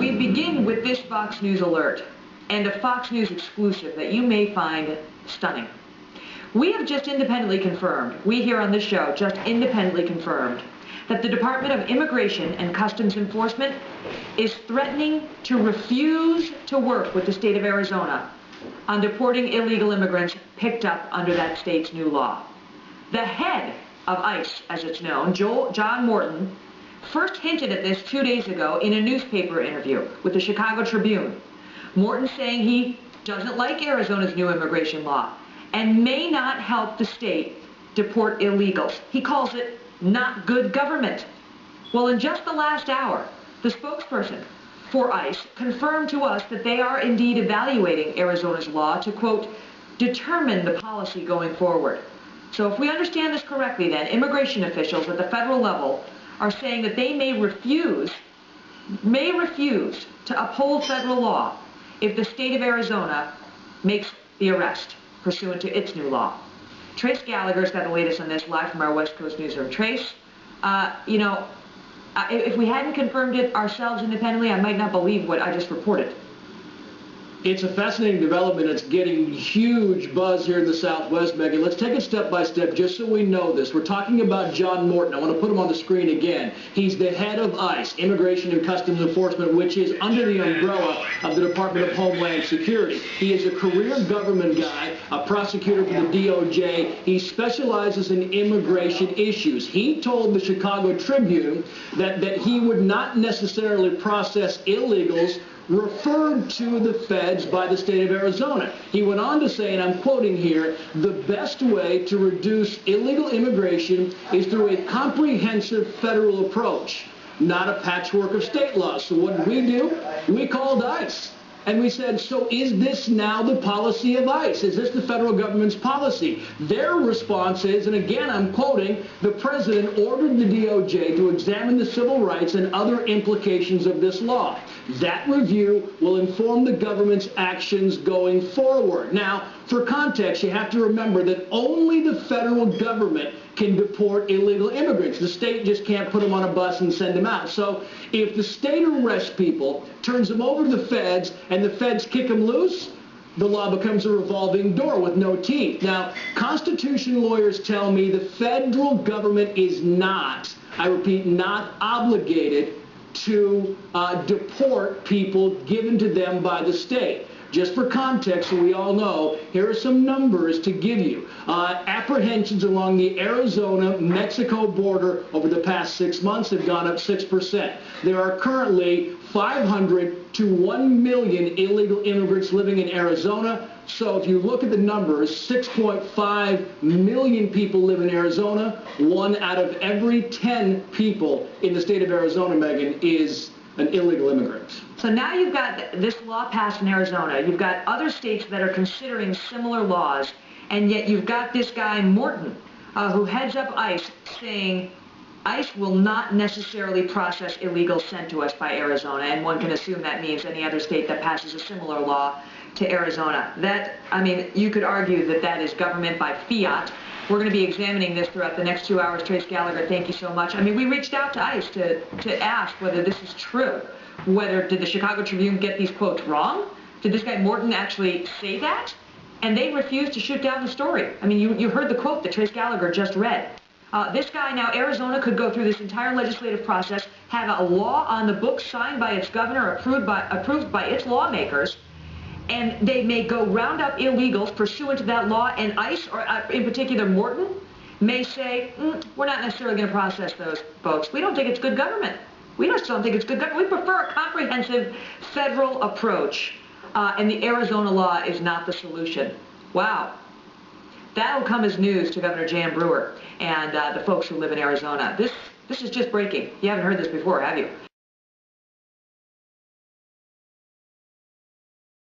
We begin with this Fox News alert and a Fox News exclusive that you may find stunning. We have just independently confirmed, we here on this show just independently confirmed, that the Department of Immigration and Customs Enforcement is threatening to refuse to work with the state of Arizona on deporting illegal immigrants picked up under that state's new law. The head of ICE, as it's known, John Morton, first hinted at this 2 days ago in a newspaper interview with the Chicago Tribune. Morton saying he doesn't like Arizona's new immigration law and may not help the state deport illegals. He calls it not good government. Well, in just the last hour, the spokesperson for ICE confirmed to us that they are indeed evaluating Arizona's law to, quote, determine the policy going forward. So if we understand this correctly, then, immigration officials at the federal level are saying that they may refuse to uphold federal law if the state of Arizona makes the arrest pursuant to its new law. Trace Gallagher's got the latest on this live from our West Coast newsroom. Trace, if we hadn't confirmed it ourselves independently, I might not believe what I just reported. It's a fascinating development. It's getting huge buzz here in the Southwest, Megan. Let's take it step by step just so we know this. We're talking about John Morton. I want to put him on the screen again. He's the head of ICE, Immigration and Customs Enforcement, which is under the umbrella of the Department of Homeland Security. He is a career government guy, a prosecutor for the DOJ. He specializes in immigration issues. He told the Chicago Tribune that he would not necessarily process illegals referred to the feds by the state of Arizona. He went on to say, and I'm quoting here, the best way to reduce illegal immigration is through a comprehensive federal approach, not a patchwork of state laws. So what did we do? We called ICE. And we said, so is this now the policy of ICE? Is this the federal government's policy? Their response is, and again I'm quoting, the president ordered the DOJ to examine the civil rights and other implications of this law. That review will inform the government's actions going forward. Now, for context, you have to remember that only the federal government can deport illegal immigrants. The state just can't put them on a bus and send them out. So if the state arrests people, turns them over to the feds, and the feds kick them loose, the law becomes a revolving door with no teeth. Now, Constitution lawyers tell me the federal government is not, I repeat, not obligated to deport people given to them by the state. Just for context, so we all know, here are some numbers to give you. Apprehensions along the Arizona-Mexico border over the past 6 months have gone up 6%. There are currently 500 to 1 million illegal immigrants living in Arizona. So if you look at the numbers, 6.5 million people live in Arizona. 1 out of every 10 people in the state of Arizona, Megan, is an illegal immigrant. So now you've got this law passed in Arizona. You've got other states that are considering similar laws, and yet you've got this guy Morton, who heads up ICE, saying ICE will not necessarily process illegals sent to us by Arizona, and one can assume that means any other state that passes a similar law to Arizona. That, I mean, you could argue that that is government by fiat. We're going to be examining this throughout the next 2 hours. Trace Gallagher, thank you so much. I mean, we reached out to ICE to ask whether this is true. Did the Chicago Tribune get these quotes wrong? Did this guy Morton actually say that? And they refused to shoot down the story. I mean, you heard the quote that Trace Gallagher just read. This guy now, Arizona could go through this entire legislative process, have a law on the books signed by its governor, approved by its lawmakers, and they may go round up illegals pursuant to that law, and ICE, or in particular Morton, may say, we're not necessarily going to process those folks. We don't think it's good government. We just don't think it's good government. We prefer a comprehensive federal approach, and the Arizona law is not the solution. Wow. That'll come as news to Governor Jan Brewer and the folks who live in Arizona. This is just breaking. You haven't heard this before, have you?